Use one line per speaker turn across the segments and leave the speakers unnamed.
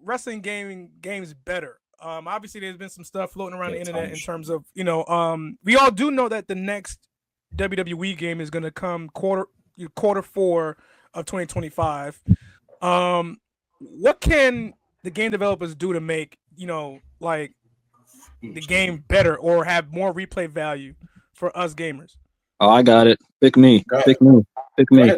wrestling games better? Obviously, there's been some stuff floating around the internet in terms of we all do know that the next WWE game is going to come quarter 4 of 2025. What can the game developers do to make like the game better or have more replay value for us gamers?
Oh, I got it. Pick me. Pick me. Pick me.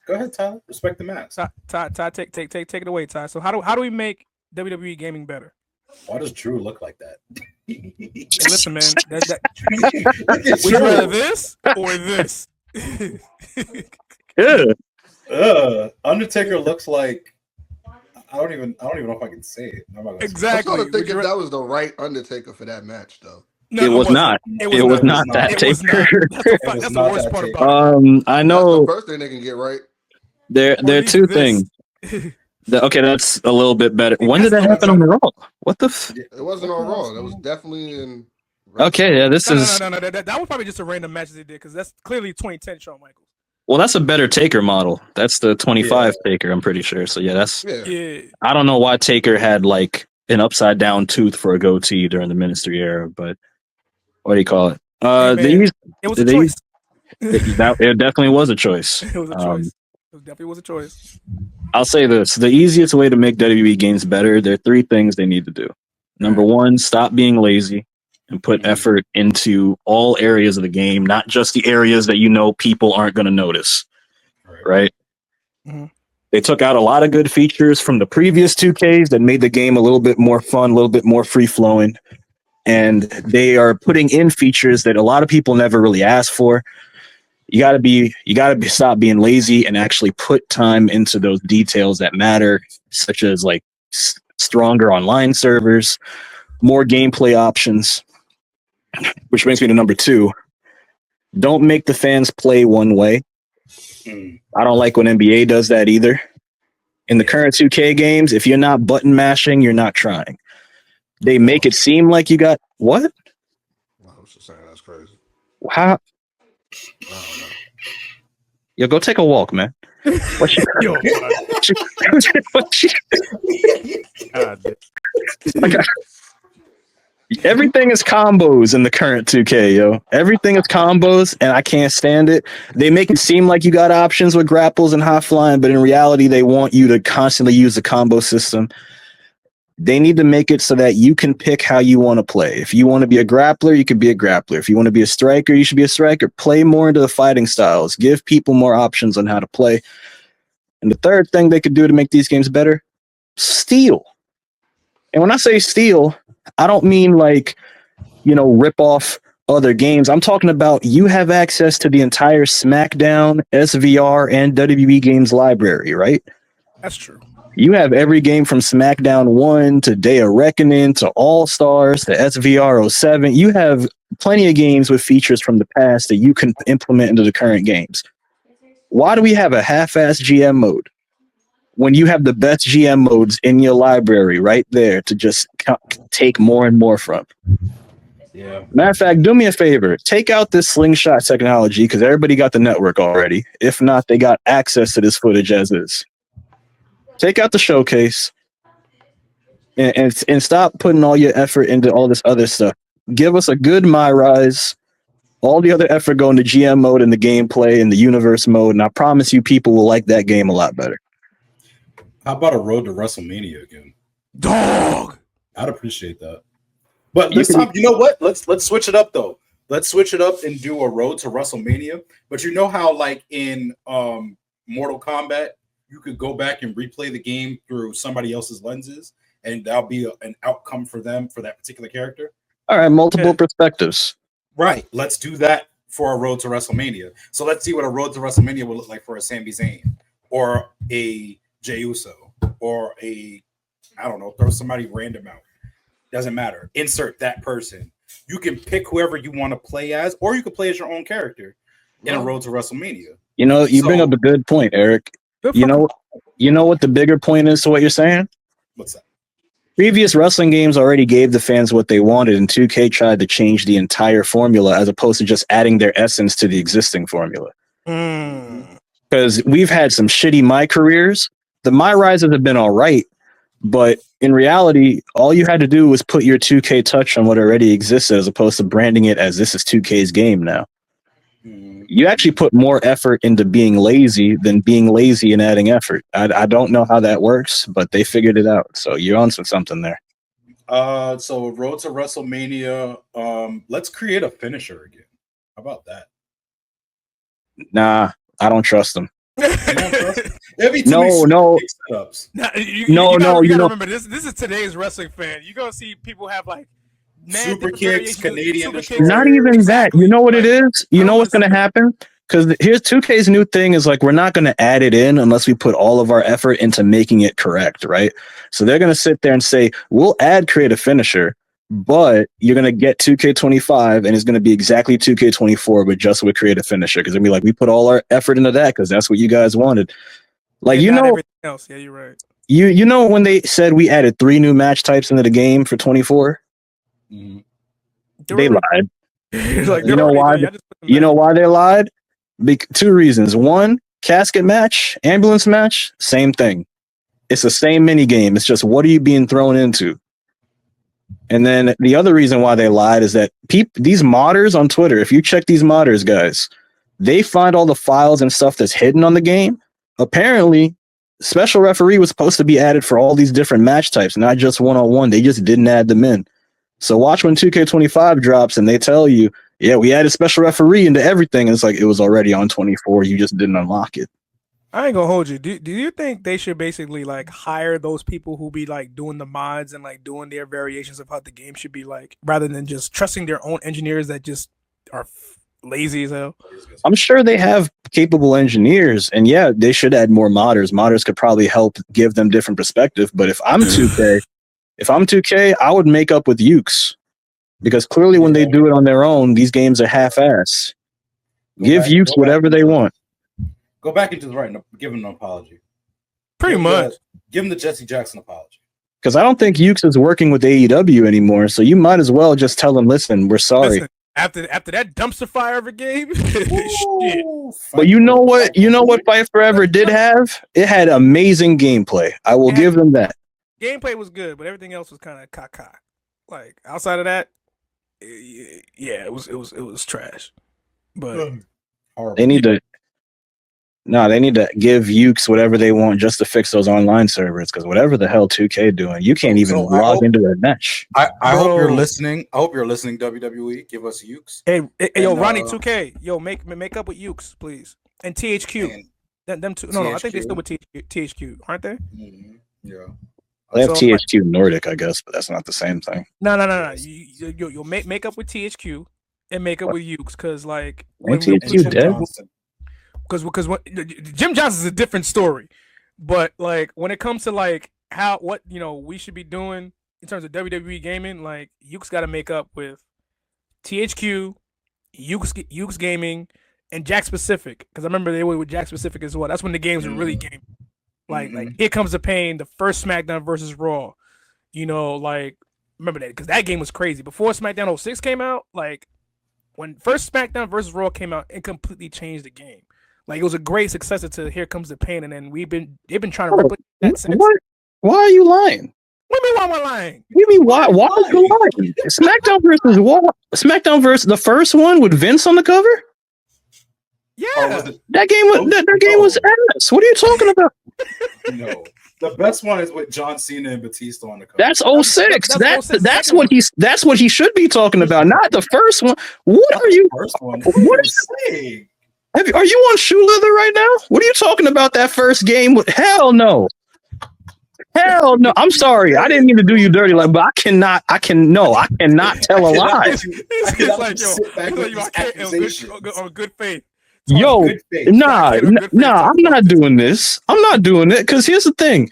Go ahead, Tyler. Respect the match.
Ty, take it away, Ty. So how do we make WWE gaming better?
Why does Drew look like that?
Hey, listen, man. Would you rather this or this?
Yeah.
Undertaker looks like I don't even know if I can say it.
Exactly.
I'm trying to think if that was the right Undertaker for that match, though.
No, it was not. It was not that Taker.
That's the worst part about
it. I know.
That's the first thing they can get right.
There are two things. Okay, that's a little bit better. When did that happen on Raw? What the?
It wasn't on Raw. It was definitely in.
Okay, yeah, this is.
No. That was probably just a random match they did because that's clearly 2010 Shawn Michaels.
Well, that's a better Taker model. That's the 25 Taker, I'm pretty sure. So yeah, that's.
Yeah.
I don't know why Taker had like an upside down tooth for a goatee during the Ministry era, but what do you call it?
It was a choice.
It definitely was a choice.
It was a choice. It definitely was a choice.
I'll say this. The easiest way to make WWE games better, there are 3 things they need to do. Number 1, stop being lazy and put effort into all areas of the game, not just the areas that people aren't going to notice. Right?
Mm-hmm.
They took out a lot of good features from the previous 2Ks that made the game a little bit more fun, a little bit more free-flowing. And they are putting in features that a lot of people never really asked for. You gotta stop being lazy and actually put time into those details that matter, such as like stronger online servers, more gameplay options. Which brings me to number 2. Don't make the fans play one way. I don't like when NBA does that either. In the current 2K games, if you're not button mashing, you're not trying. They make it seem like you got what?
I was just saying that's crazy.
How?
I don't know.
Yo, go take a walk, man. Everything is combos in the current 2K, yo. Everything is combos, and I can't stand it. They make it seem like you got options with grapples and high flying, but in reality, they want you to constantly use the combo system. They need to make it so that you can pick how you want to play. If you want to be a grappler, you can be a grappler. If you want to be a striker, you should be a striker. Play more into the fighting styles. Give people more options on how to play. And the third thing they could do to make these games better, steal. And when I say steal, I don't mean like, rip off other games. I'm talking about you have access to the entire SmackDown, SVR, and WWE games library, right?
That's true.
You have every game from SmackDown 1 to Day of Reckoning to All Stars to SVR 07. You have plenty of games with features from the past that you can implement into the current games. Why do we have a half-ass GM mode when you have the best GM modes in your library right there to just take more and more from?
Yeah.
Matter of fact, do me a favor. Take out this slingshot technology because everybody got the network already. If not, they got access to this footage as is. Take out the showcase and stop putting all your effort into all this other stuff. Give us a good My Rise. All the other effort go into GM mode and the gameplay and the universe mode, and I promise you people will like that game a lot better.
How about a Road to WrestleMania again?
Dog!
I'd appreciate that. But this time, you know what? Let's switch it up though. Let's switch it up and do a Road to WrestleMania. But you know how like in Mortal Kombat, you could go back and replay the game through somebody else's lenses, and that'll be an outcome for them for that particular character.
All right, multiple perspectives.
Right. Let's do that for a Road to WrestleMania. So let's see what a Road to WrestleMania will look like for a Sami Zayn or a Jey Uso or I don't know, throw somebody random out. Doesn't matter. Insert that person. You can pick whoever you want to play as, or you can play as your own character in a Road to WrestleMania.
You bring up a good point, Eric. You know what the bigger point is to what you're saying?
What's that?
Previous wrestling games already gave the fans what they wanted, and 2K tried to change the entire formula as opposed to just adding their essence to the existing formula. Because we've had some shitty My Careers. The My Rises have been all right, But in reality, all you had to do was put your 2K touch on what already existed, as opposed to branding it as this is 2K's game now. You actually put more effort into being lazy than being lazy and adding effort. I don't know how that works, but they figured it out. So you're on to something there.
So Road to WrestleMania. Let's create a finisher again. How about that?
Nah, I don't trust them.
No.
No.
You gotta remember this is today's wrestling fan. You're gonna see people have like
super kicks, Canadian
Destroyer.
Not even exactly. That. You know what it is? You know what's gonna happen? Because here's 2K's new thing is like, we're not going to add it in unless we put all of our effort into making it correct, right? So they're going to sit there and say, we'll add create a finisher, but you're going to get 2K25 and it's going to be exactly 2K24, but just with create a finisher. Because they'll be like, we put all our effort into that because that's what you guys wanted. Like,
you know, everything else. Yeah, you're right.
You know when they said we added 3 new match types into the game for 24? Mm-hmm. They lied.
Like,
you know why? You know why they lied? 2 reasons. 1, casket match, ambulance match, same thing. It's the same mini game. It's just, what are you being thrown into? And then the other reason why they lied is that these modders on Twitter, if you check these modders, guys, they find all the files and stuff that's hidden on the game. Apparently, special referee was supposed to be added for all these different match types, not just one-on-one. They just didn't add them in. So watch when 2K25 drops and they tell you, yeah, we added special referee into everything. And it's like, it was already on 24. You just didn't unlock it.
I ain't gonna hold you. Do you think they should basically like hire those people who be like doing the mods and like doing their variations of how the game should be like, rather than just trusting their own engineers that just are lazy as hell?
I'm sure they have capable engineers, and yeah, they should add more modders. Modders could probably help give them different perspective. But if I'm 2K, I would make up with Ukes. Because clearly when they do it on their own, these games are half-ass. Give Ukes whatever they want.
Go back into the right and give him an apology.
Pretty much.
Give him the Jesse Jackson apology.
Because I don't think Ukes is working with AEW anymore, so you might as well just tell them, listen, we're sorry.
Listen, after that dumpster fire of a game, shit.
But you know what? You know what Fight Forever did have? It had amazing gameplay. I will give them that.
Gameplay was good, but everything else was kind of caca. Like outside of that, yeah, it was trash. But
they need to give Ukes whatever they want just to fix those online servers, because whatever the hell 2K doing, you can't even log into that match.
I hope you're listening. I hope you're listening, WWE. Give us Ukes.
Hey, yo, Ronnie 2K, yo, make up with Ukes, please. And THQ. Them two. No, I think they're still with THQ, aren't they?
Mm-hmm. Yeah.
They have THQ Nordic, I guess, but that's not the same thing.
No. You'll make up with THQ and make up with Ukes, because like
THQ dead.
Because Jim Johnson's a different story, but like when it comes to like what we should be doing in terms of WWE gaming, like Ukes got to make up with THQ, Ukes Gaming, and Jack Specific, because I remember they were with Jack Specific as well. That's when the games were really gaming. Like Here Comes the Pain, the first SmackDown versus Raw. Like remember that, because that game was crazy. Before SmackDown 06 came out, like when first SmackDown versus Raw came out, it completely changed the game. Like it was a great successor to Here Comes the Pain, and then they've been trying to replicate that since.
Why are you lying?
What do you mean? Why am I lying?
What do you mean? Why are you lying? SmackDown versus what? SmackDown versus the first one with Vince on the cover.
Yeah,
that game was ass. What are you talking about?
No, the best one is with John Cena and Batista on the cover.
That's 06. That's what he should be talking about, not the first one. What are you?
First one.
What are you saying? Are you on shoe leather right now? What are you talking about? That first game? Hell no. Hell no. I'm sorry. I didn't mean to do you dirty, but I cannot tell a lie.
On good faith.
Yo, nah, I'm not doing this. I'm not doing it, because here's the thing.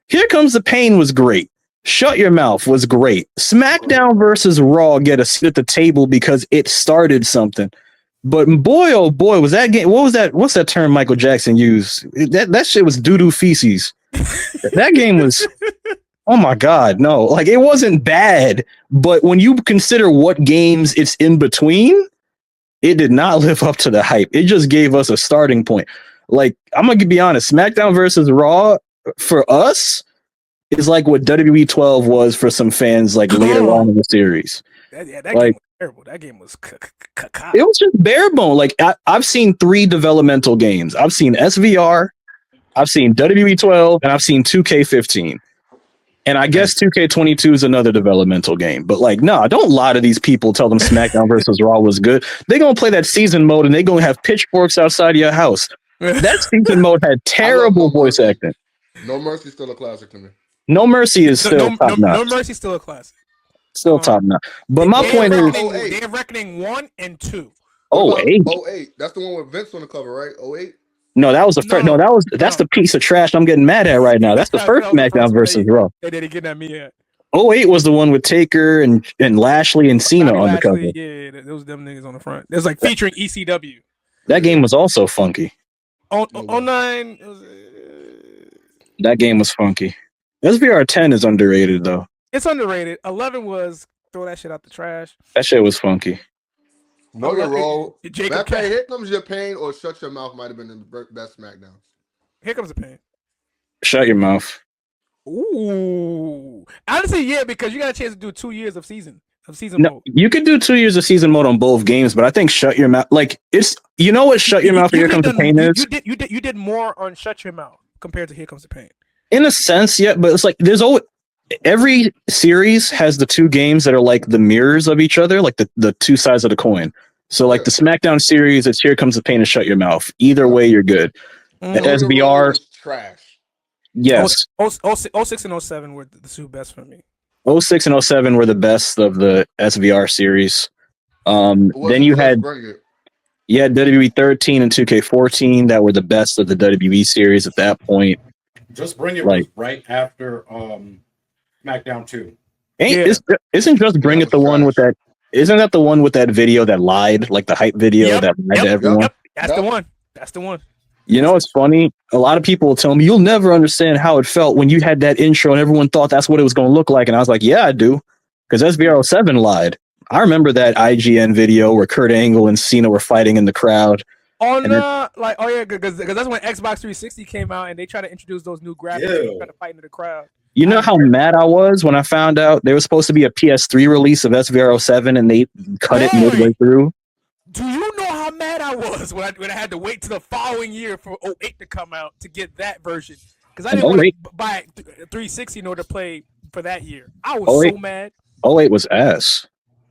Here Comes the Pain was great. Shut Your Mouth was great. SmackDown versus Raw get a seat at the table because it started something. But boy, oh boy, was that game? What was that? What's that term Michael Jackson used? That shit was doo-doo feces. That game was, oh my God, no. Like, it wasn't bad, but when you consider what games it's in between, it did not live up to the hype. It just gave us a starting point. Like, I'm going to be honest, SmackDown versus Raw, for us, is like what WWE 12 was for some fans like later on in the series.
That
Like,
game was terrible. That game was
it was just bare bone. Like I've seen 3 developmental games. I've seen SVR, I've seen WWE 12, and I've seen 2K15. And I guess 2K22 is another developmental game. But like, no, don't lie to these people. Tell them SmackDown versus Raw was good. They're going to play that season mode and they're going to have pitchforks outside your house. That season mode had terrible voice acting.
No Mercy still a classic to me.
No Mercy is still top notch.
No Mercy still a classic.
Still top notch. But my point is,
Day of Reckoning 1 and 2.
08.
08. That's the one with Vince on the cover, right? 08.
No, that was the first. No, that's the piece of trash I'm getting mad at right now. That's the first SmackDown versus Raw.
They didn't get at me yet.
08 was the one with Taker and Lashley and Cena on the cover.
Yeah, those them niggas on the front. It was like featuring ECW.
That game was also funky.
09.
That game was funky. SVR 10 is underrated though.
It's underrated. 11 was throw that shit out the trash.
That shit was funky.
Know your role.
Jacob
Matter Here Comes Your Pain or Shut Your Mouth might have been the best SmackDown.
Here Comes the Pain.
Shut your mouth.
Ooh. Honestly, yeah, because you got a chance to do 2 years of season
No,
mode.
you could do 2 years of season mode on both games, but I think Shut Your Mouth, like it's, you know what Shut Your Mouth and Here Comes the Pain is?
You did more on Shut Your Mouth compared to Here Comes the Pain.
In a sense, yeah, but it's like there's always every series has the 2 games that are like the mirrors of each other, like the 2 sides of the coin. So like the SmackDown series, it's Here Comes the Pain and Shut Your Mouth. Either way, you're good. The SBR
trash.
Yes.
06 and 07 were the 2 best for me.
06 and 07 were the best of the SVR series. Then you had WWE 13 and 2K14 that were the best of the WWE series at that point.
Just Bring It
like,
was right after SmackDown 2.
Isn't Just Bring It the one with that? Isn't that the one with that video that lied, like the hype video that lied to everyone?
Yep. That's the one.
You know, it's funny. A lot of people will tell me, you'll never understand how it felt when you had that intro and everyone thought that's what it was going to look like. And I was like, yeah, I do. Because SVR07 lied. I remember that IGN video where Kurt Angle and Cena were fighting in the crowd.
Because that's when Xbox 360 came out and they tried to introduce those new graphics and try to fight into the crowd.
You know how mad I was when I found out there was supposed to be a PS3 release of SVR07 and they cut it midway through?
Do you know how mad I was when I had to wait till the following year for 08 to come out to get that version? Because I didn't want to buy 360 in order to play for that year. I was so mad.
08 was ass.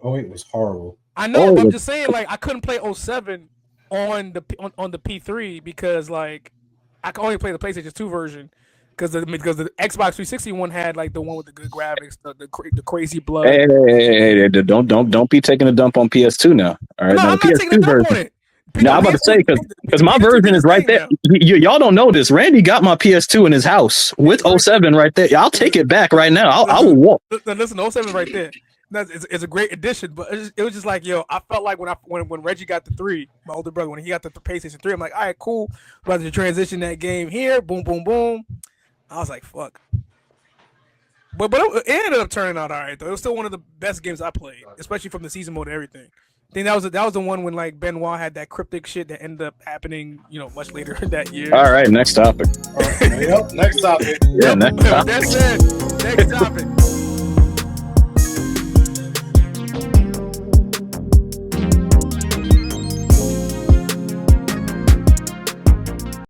08 was horrible.
I know, but I'm just saying, like, I couldn't play 07 on the P3 because, like, I could only play the PlayStation 2 version. Because the Xbox 360 one had like the one with the good graphics, the crazy blood.
Hey, don't be taking a dump on PS2 now. All right,
no, I'm not taking a dump on it.
No, I'm about to say because my version is right there. Y'all don't know this. Randy got my PS2 in his house with 07 right there. I'll take it back right now. I will walk.
Listen, 07 right there. It's a great addition, but it was just like, yo, I felt like when Reggie got the 3, my older brother, when he got the PlayStation 3, I'm like, all right, cool. About to transition that game here, boom, boom, boom. I was like, fuck. But it ended up turning out all right, though. It was still one of the best games I played, especially from the season mode and everything. I think that was the one when like Benoit had that cryptic shit that ended up happening, much later that year.
All right, next topic.
Yep, next topic.
Yeah, next topic.
That's it. Next topic.